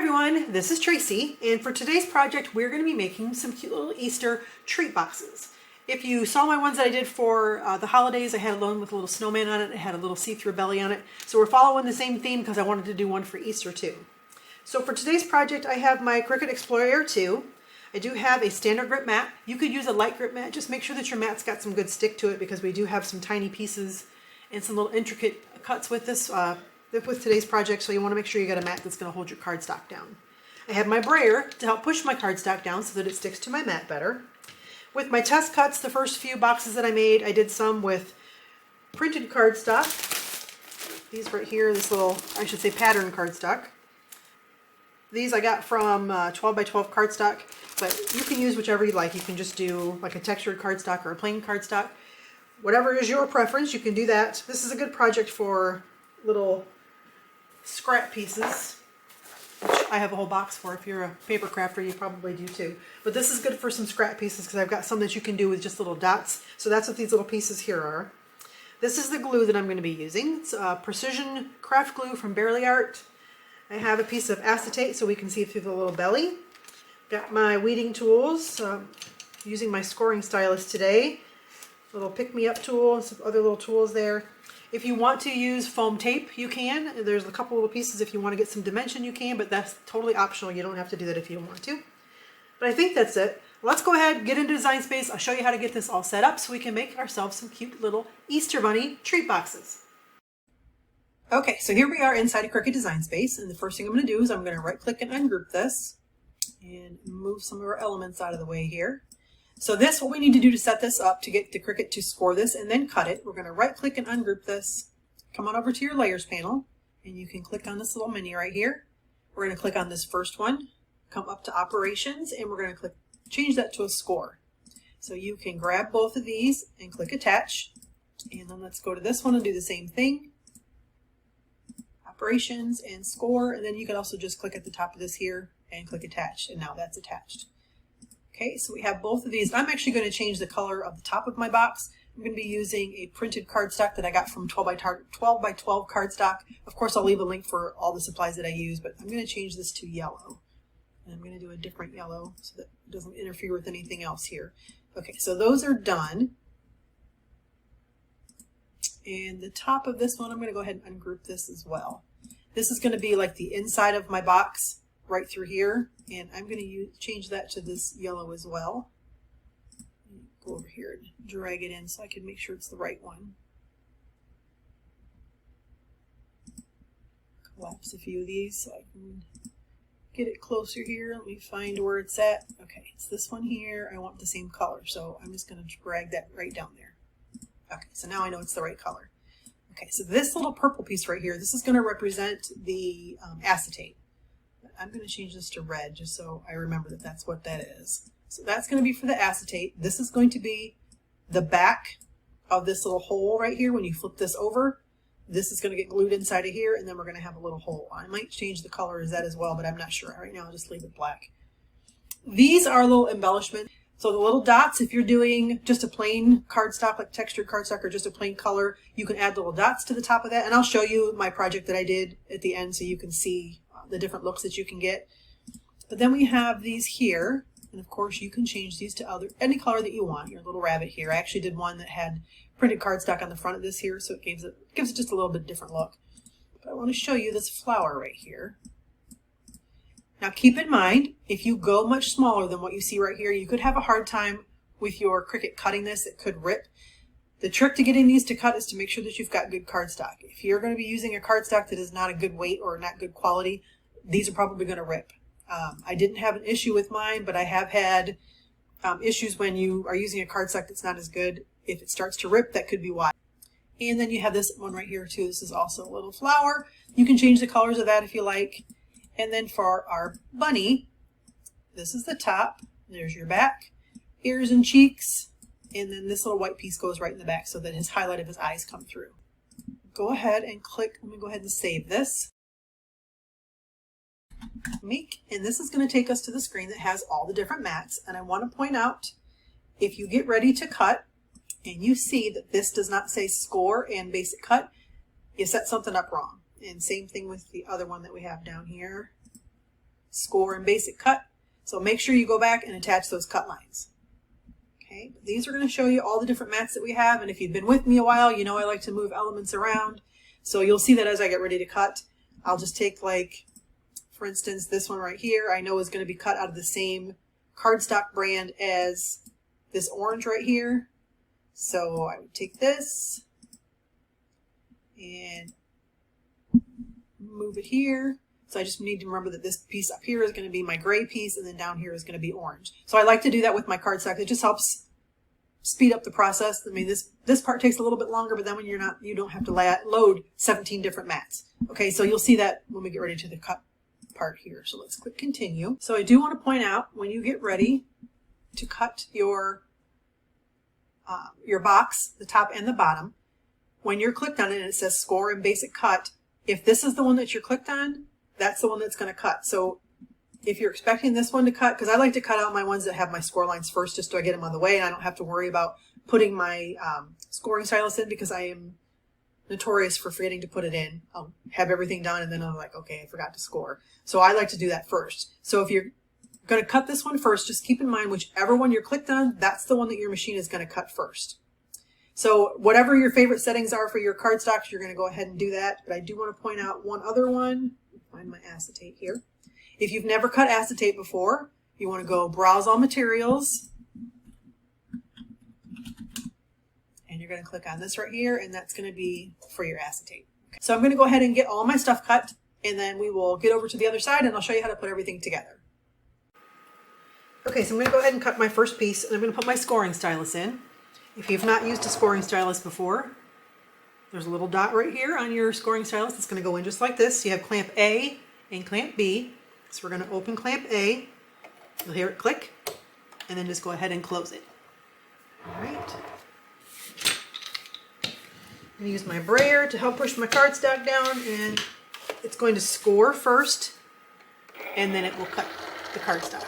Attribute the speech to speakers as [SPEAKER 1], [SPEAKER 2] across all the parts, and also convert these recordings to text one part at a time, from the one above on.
[SPEAKER 1] everyone, this is Tracy, and for today's project we're going to be making some cute little Easter treat boxes. If you saw my ones that I did for the holidays, I had one with a little snowman on it, it had a little see-through belly on it, so we're following the same theme because I wanted to do one for Easter too. So for today's project I have my Cricut Explorer 2. I do have a standard grip mat. You could use a light grip mat, just make sure that your mat's got some good stick to it because we do have some tiny pieces and some little intricate cuts with this with today's project, so you want to make sure you got a mat that's going to hold your cardstock down. I have my brayer to help push my cardstock down so that it sticks to my mat better. With my test cuts, the first few boxes that I made, I did some with printed cardstock. These right here, this little, I should say pattern cardstock. These I got from 12 by 12 cardstock, but you can use whichever you like. You can just do like a textured cardstock or a plain cardstock. Whatever is your preference, you can do that. This is a good project for little scrap pieces, which I have a whole box for. If you're a paper crafter, you probably do too. But this is good for some scrap pieces because I've got some that you can do with just little dots. So that's what these little pieces here are. This is the glue that I'm going to be using. It's precision craft glue from Barely Art. I have a piece of acetate so we can see through the little belly. Got my weeding tools, using my scoring stylus today. Little pick-me-up tool and some other little tools there. If you want to use foam tape, you can. There's a couple little pieces if you want to get some dimension, you can, but that's totally optional. You don't have to do that if you don't want to. But I think that's it. Let's go ahead, get into Design Space. I'll show you how to get this all set up so we can make ourselves some cute little Easter bunny treat boxes. Okay, so here we are inside of Cricut Design Space, and the first thing I'm going to do is I'm going to right-click and ungroup this and move some of our elements out of the way here. So this, what we need to do to set this up to get the Cricut to score this and then cut it, we're going to right click and ungroup this. Come on over to your layers panel and you can click on this little menu right here. We're going to click on this first one, come up to operations, and we're going to click change that to a score. So you can grab both of these and click attach, and then let's go to this one and do the same thing. Operations and score, and then you can also just click at the top of this here and click attach, and now that's attached. Okay, so we have both of these. I'm actually going to change the color of the top of my box. I'm going to be using a printed cardstock that I got from 12 by 12 cardstock. Of course, I'll leave a link for all the supplies that I use, but I'm going to change this to yellow. And I'm going to do a different yellow so that it doesn't interfere with anything else here. Okay, so those are done. And the top of this one, I'm going to go ahead and ungroup this as well. This is going to be like the inside of my box right through here, and I'm going to change that to this yellow as well. Go over here and drag it in so I can make sure it's the right one. Collapse a few of these so I can get it closer here. Let me find where it's at. Okay, it's this one here. I want the same color, so I'm just going to drag that right down there. Okay, so now I know it's the right color. Okay, so this little purple piece right here, this is going to represent the acetate. I'm going to change this to red just so I remember that that's what that is. So that's going to be for the acetate. This is going to be the back of this little hole right here. When you flip this over, this is going to get glued inside of here, and then we're going to have a little hole. I might change the color as that as well, but I'm not sure. Right now I'll just leave it black. These are little embellishments. So the little dots, if you're doing just a plain cardstock, like textured cardstock or just a plain color, you can add little dots to the top of that. And I'll show you my project that I did at the end so you can see the different looks that you can get. But then we have these here, and of course you can change these to any color that you want. Your little rabbit here. I actually did one that had printed cardstock on the front of this here, so it gives it just a little bit different look. But I want to show you this flower right here. Now keep in mind, if you go much smaller than what you see right here, you could have a hard time with your Cricut cutting this. It could rip. The trick to getting these to cut is to make sure that you've got good cardstock. If you're going to be using a cardstock that is not a good weight or not good quality, these are probably going to rip. I didn't have an issue with mine, but I have had issues when you are using a cardstock that's not as good. If it starts to rip, that could be why. And then you have this one right here too. This is also a little flower. You can change the colors of that if you like. And then for our bunny, this is the top. There's your back, ears and cheeks. And then this little white piece goes right in the back so that his highlight of his eyes come through. Go ahead and click. Let me go ahead and save this. And this is going to take us to the screen that has all the different mats. And I want to point out, if you get ready to cut and you see that this does not say score and basic cut, you set something up wrong. And same thing with the other one that we have down here. score and basic cut. So make sure you go back and attach those cut lines. Okay, these are going to show you all the different mats that we have, and if you've been with me a while, you know I like to move elements around. So you'll see that as I get ready to cut. I'll just take, like, for instance, this one right here, I know is going to be cut out of the same cardstock brand as this orange right here. So I would take this and move it here. So I just need to remember that this piece up here is going to be my gray piece, and then down here is going to be orange. So I like to do that with my cardstock. It just helps speed up the process. I mean, this part takes a little bit longer, but then when you don't have to load 17 different mats. Okay, so you'll see that when we get ready to the cut part here. So let's click continue. So I do want to point out, when you get ready to cut your box, the top and the bottom, when you're clicked on it and it says score and basic cut, if this is the one that you're clicked on, that's the one that's going to cut. So if you're expecting this one to cut, because I like to cut out my ones that have my score lines first, just so I get them on the way and I don't have to worry about putting my scoring stylus in, because I am notorious for forgetting to put it in. I'll have everything done and then I'm like, okay, I forgot to score. So I like to do that first. So if you're going to cut this one first, just keep in mind whichever one you're clicked on, that's the one that your machine is going to cut first. So whatever your favorite settings are for your cardstocks, you're going to go ahead and do that. But I do want to point out one other one. Find my acetate here. If you've never cut acetate before, you want to go browse all materials. And you're going to click on this right here, and that's going to be for your acetate. Okay. So I'm going to go ahead and get all my stuff cut, and then we will get over to the other side and I'll show you how to put everything together. Okay, so I'm going to go ahead and cut my first piece, and I'm going to put my scoring stylus in. If you've not used a scoring stylus before, there's a little dot right here on your scoring stylus. It's going to go in just like this. You have clamp A and clamp B. So we're going to open clamp A. You'll hear it click, and then just go ahead and close it. All right. I'm going to use my brayer to help push my cardstock down, and it's going to score first, and then it will cut the cardstock.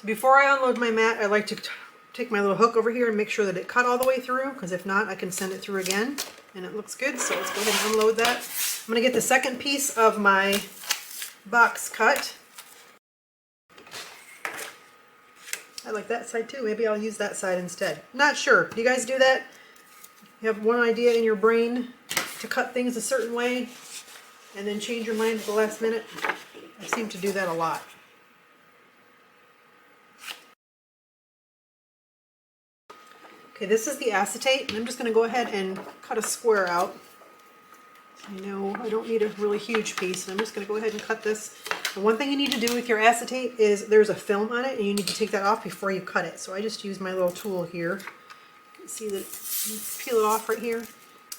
[SPEAKER 1] Before I unload my mat, I like to take my little hook over here and make sure that it cut all the way through, because if not, I can send it through again and it looks good. So let's go ahead and unload that. I'm going to get the second piece of my box cut. I like that side too. Maybe I'll use that side instead. Not sure. Do you guys do that? You have one idea in your brain to cut things a certain way and then change your mind at the last minute? I seem to do that a lot. Okay, this is the acetate, and I'm just going to go ahead and cut a square out. I know I don't need a really huge piece, and I'm just going to go ahead and cut this. The one thing you need to do with your acetate is there's a film on it, and you need to take that off before you cut it. So I just use my little tool here. You can see that you peel it off right here.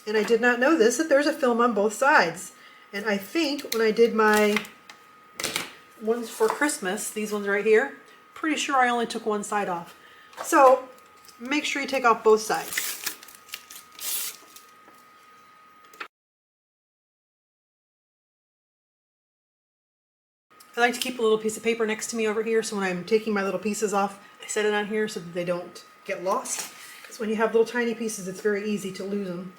[SPEAKER 1] And I did not know this, that there's a film on both sides. And I think when I did my ones for Christmas, these ones right here, pretty sure I only took one side off. So make sure you take off both sides. I like to keep a little piece of paper next to me over here, so when I'm taking my little pieces off, I set it on here so that they don't get lost. Because when you have little tiny pieces, it's very easy to lose them.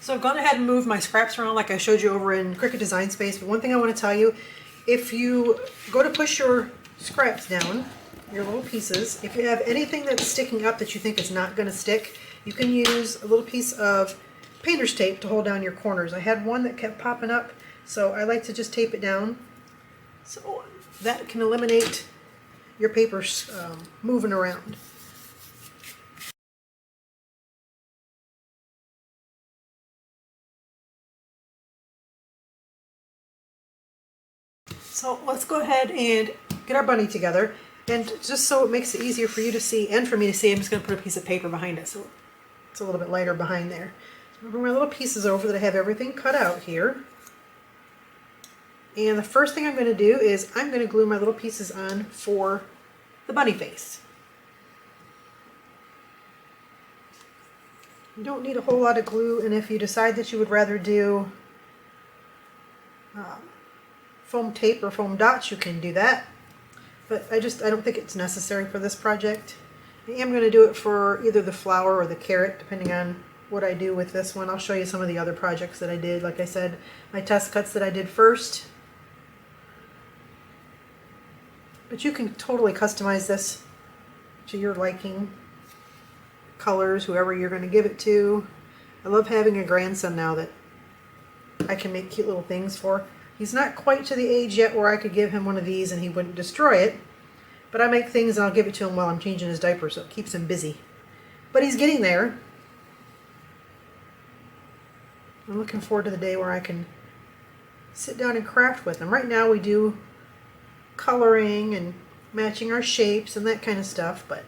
[SPEAKER 1] So I've gone ahead and moved my scraps around like I showed you over in Cricut Design Space. But one thing I want to tell you, if you go to push your scraps down, your little pieces, if you have anything that's sticking up that you think is not going to stick, you can use a little piece of painter's tape to hold down your corners. I had one that kept popping up, so I like to just tape it down. So that can eliminate your paper moving around. So let's go ahead and get our bunny together, and just so it makes it easier for you to see and for me to see, I'm just going to put a piece of paper behind it so it's a little bit lighter behind there. So I'm going to bring my little pieces over that I have everything cut out here. And the first thing I'm going to do is I'm going to glue my little pieces on for the bunny face. You don't need a whole lot of glue, and if you decide that you would rather do foam tape or foam dots, you can do that. But I don't think it's necessary for this project. I am going to do it for either the flower or the carrot, depending on what I do with this one. I'll show you some of the other projects that I did. Like I said, my test cuts that I did first. But you can totally customize this to your liking. Colors, whoever you're going to give it to. I love having a grandson now that I can make cute little things for. He's not quite to the age yet where I could give him one of these and he wouldn't destroy it. But I make things and I'll give it to him while I'm changing his diaper, so it keeps him busy. But he's getting there. I'm looking forward to the day where I can sit down and craft with him. Right now we do coloring and matching our shapes and that kind of stuff, but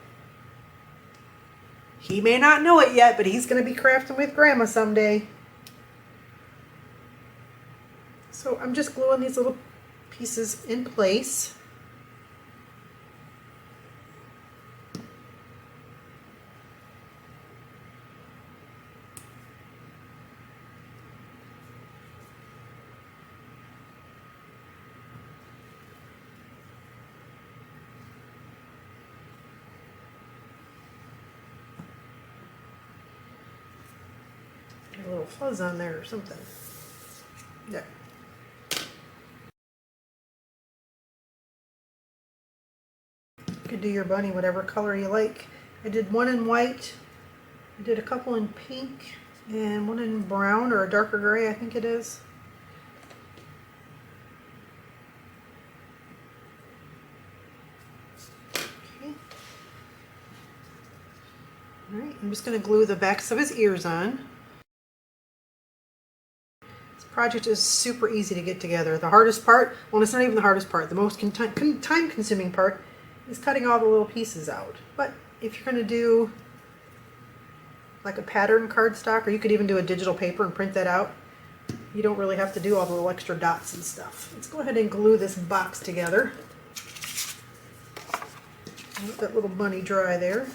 [SPEAKER 1] he may not know it yet, but he's going to be crafting with Grandma someday. So I'm just gluing these little pieces in place. A little fuzz on there or something. There. You could do your bunny whatever color you like. I did one in white, I did a couple in pink, and one in brown or a darker gray, I think it is. Okay. Alright, I'm just going to glue the backs of his ears on. Project is super easy to get together. The hardest part, well, it's not even the hardest part. The most time-consuming part is cutting all the little pieces out. But if you're going to do like a pattern cardstock, or you could even do a digital paper and print that out, you don't really have to do all the little extra dots and stuff. Let's go ahead and glue this box together. Let that little bunny dry there.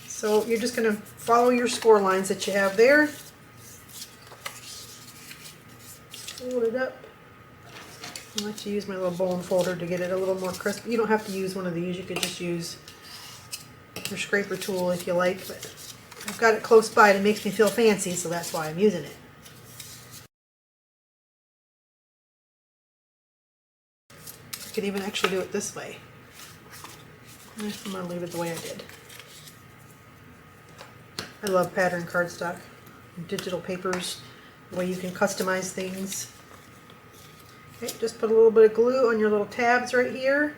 [SPEAKER 1] So you're just going to follow your score lines that you have there. Fold it up. I like to use my little bone folder to get it a little more crisp. You don't have to use one of these. You could just use your scraper tool if you like, but I've got it close by and it makes me feel fancy, so that's why I'm using it. I could even actually do it this way. I'm going to leave it the way I did. I love pattern cardstock, digital papers, the way you can customize things. Okay, just put a little bit of glue on your little tabs right here,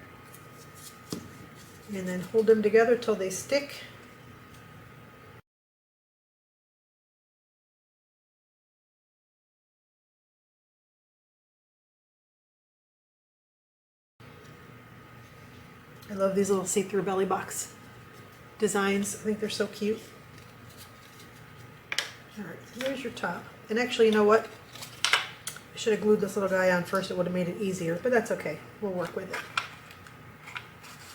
[SPEAKER 1] and then hold them together till they stick. I love these little see-through belly box designs. I think they're so cute. Alright, there's your top. And actually, you know what? I should have glued this little guy on first. It would have made it easier, but that's okay. We'll work with it.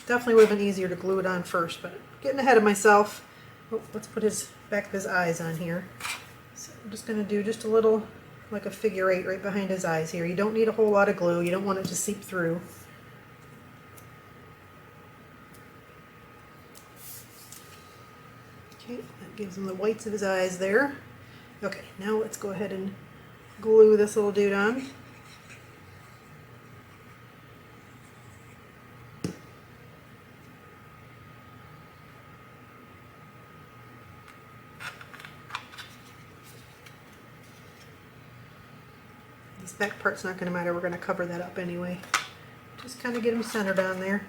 [SPEAKER 1] Definitely would have been easier to glue it on first, but getting ahead of myself. Oh, let's put his back of his eyes on here. So I'm just going to do just a little, like a figure 8 right behind his eyes here. You don't need a whole lot of glue. You don't want it to seep through. Okay, that gives him the whites of his eyes there. Okay, now let's go ahead and glue this little dude on. This back part's not going to matter. We're going to cover that up anyway. Just kind of get him centered on there.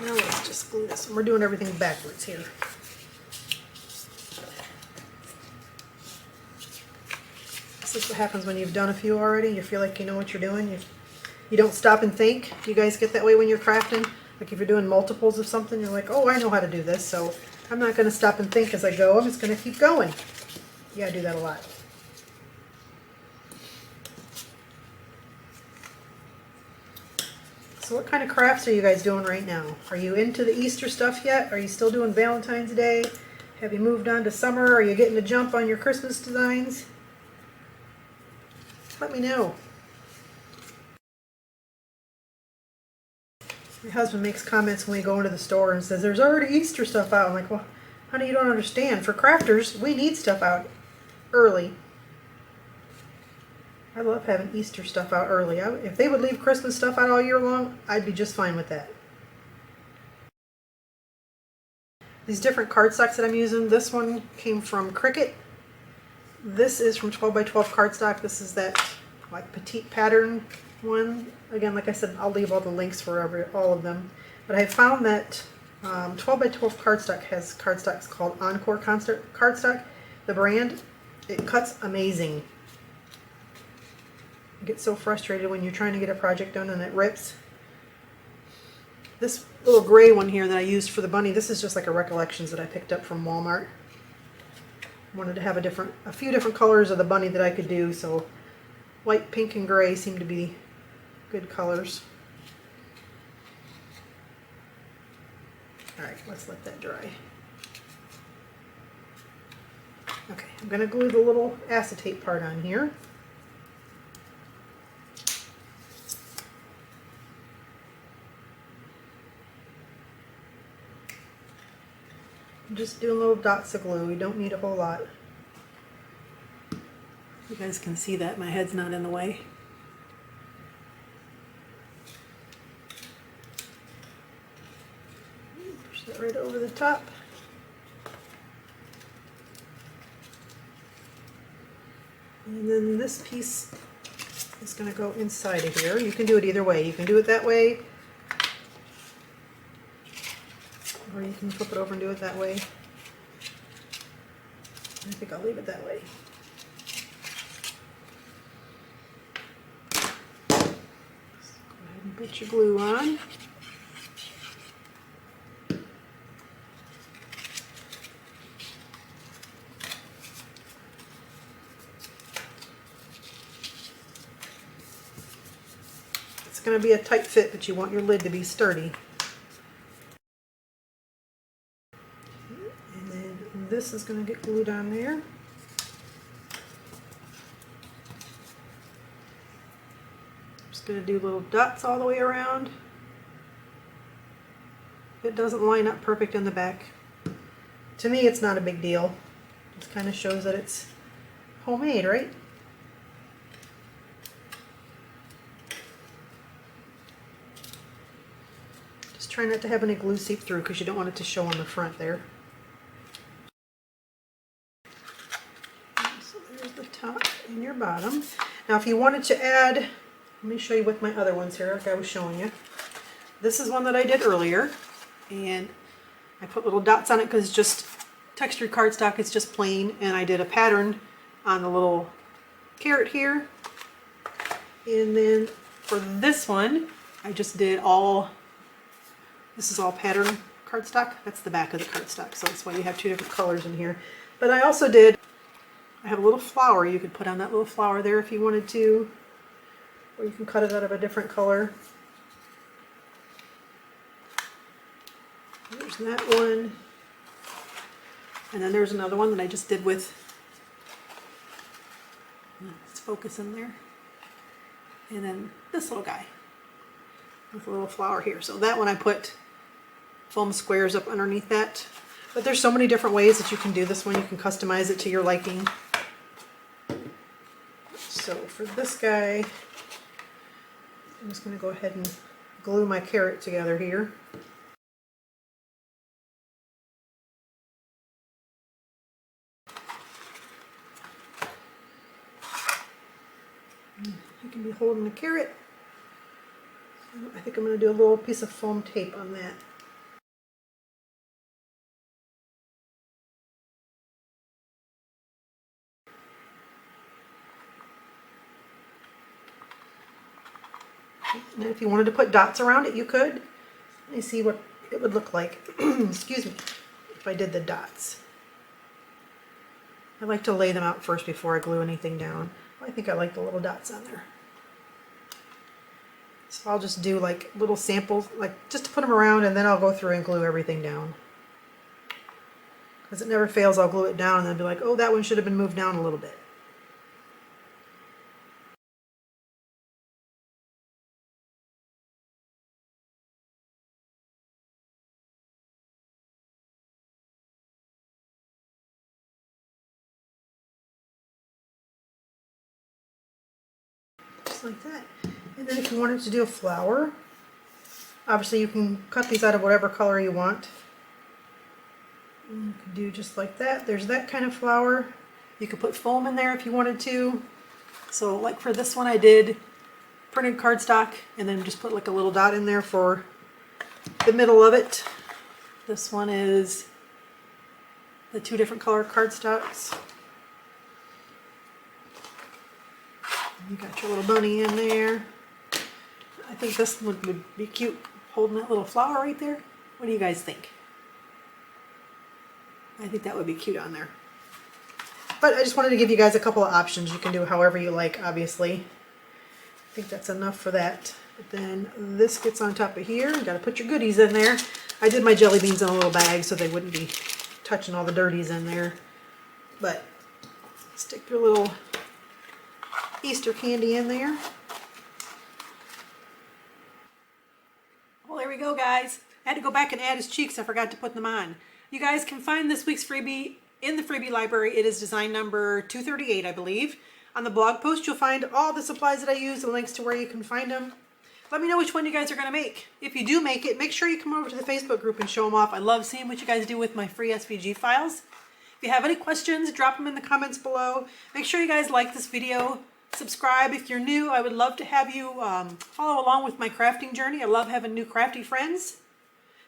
[SPEAKER 1] Now let's just glue this. We're doing everything backwards here. This is what happens when you've done a few already. You feel like you know what you're doing. You don't stop and think. Do you guys get that way when you're crafting? Like if you're doing multiples of something, you're like, oh, I know how to do this, so I'm not going to stop and think as I go. I'm just going to keep going. You gotta do that a lot. So what kind of crafts are you guys doing right now? Are you into the Easter stuff yet? Are you still doing Valentine's Day? Have you moved on to summer? Are you getting a jump on your Christmas designs? Let me know. My husband makes comments when we go into the store and says, there's already Easter stuff out. I'm like, well, honey, you don't understand. For crafters, we need stuff out early. I love having Easter stuff out early. If they would leave Christmas stuff out all year long, I'd be just fine with that. These different cardstocks that I'm using, this one came from Cricut. This is from 12 by 12 cardstock. This is that like petite pattern one. Again, like I said, I'll leave all the links for all of them. But I found that 12 by 12 cardstock has cardstocks called Encore cardstock. The brand, it cuts amazing. I get so frustrated when you're trying to get a project done and it rips. This little gray one here that I used for the bunny, this is just like a Recollections that I picked up from Walmart. I wanted to have a few different colors of the bunny that I could do, so white, pink, and gray seem to be good colors. Alright, let's let that dry. Okay, I'm going to glue the little acetate part on here. Just doing little dots of glue. You don't need a whole lot. You guys can see that my head's not in the way. Push that right over the top. And then this piece is going to go inside of here. You can do it either way. You can do it that way, or you can flip it over and do it that way. I think I'll leave it that way. Go ahead and put your glue on. It's going to be a tight fit, but you want your lid to be sturdy. This is going to get glued on there. Just going to do little dots all the way around. It doesn't line up perfect in the back. To me, it's not a big deal. It just kind of shows that it's homemade, right? Just try not to have any glue seep through because you don't want it to show on the front there. Top and your bottom. Now if you wanted to add, let me show you with my other ones here like I was showing you. This is one that I did earlier, and I put little dots on it because it's just textured cardstock, it's just plain, and I did a pattern on the little carrot here. And then for this one, I just did this is all pattern cardstock. That's the back of the cardstock, so that's why you have two different colors in here. But I also I have a little flower you could put on that little flower there if you wanted to, or you can cut it out of a different color. There's that one, and then there's another one that I just did with, let's focus in there, and then this little guy with a little flower here. So that one I put foam squares up underneath that. But there's so many different ways that you can do this one. You can customize it to your liking. So for this guy, I'm just going to go ahead and glue my carrot together here. I can be holding the carrot. I think I'm going to do a little piece of foam tape on that. And if you wanted to put dots around it, you could. Let me see what it would look like. Excuse me, if I did the dots. I like to lay them out first before I glue anything down. I think I like the little dots on there. So I'll just do like little samples, like just to put them around, and then I'll go through and glue everything down. Because it never fails, I'll glue it down and then be like, oh, that one should have been moved down a little bit. Just like that. And then if you wanted to do a flower, obviously you can cut these out of whatever color you want. And you can do just like that. There's that kind of flower. You could put foam in there if you wanted to. So like for this one I did printed cardstock and then just put like a little dot in there for the middle of it. This one is the 2 different color cardstocks. You got your little bunny in there. I think this one would be cute holding that little flower right there. What do you guys think? I think that would be cute on there. But I just wanted to give you guys a couple of options. You can do however you like, obviously. I think that's enough for that. But then this gets on top of here. You gotta put your goodies in there. I did my jelly beans in a little bag so they wouldn't be touching all the dirties in there. But stick your little Easter candy in there. Well, there we go, guys. I had to go back and add his cheeks. I forgot to put them on. You guys can find this week's freebie in the freebie library. It is design number 238, I believe. On the blog post, you'll find all the supplies that I use, the links to where you can find them. Let me know which one you guys are going to make. If you do make it, make sure you come over to the Facebook group and show them off. I love seeing what you guys do with my free SVG files. If you have any questions, drop them in the comments below. Make sure you guys like this video. Subscribe if you're new. I would love to have you follow along with my crafting journey. I love having new crafty friends.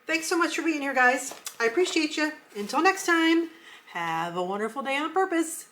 [SPEAKER 1] Thanks so much for being here, guys. I appreciate you. Until next time, have a wonderful day on purpose.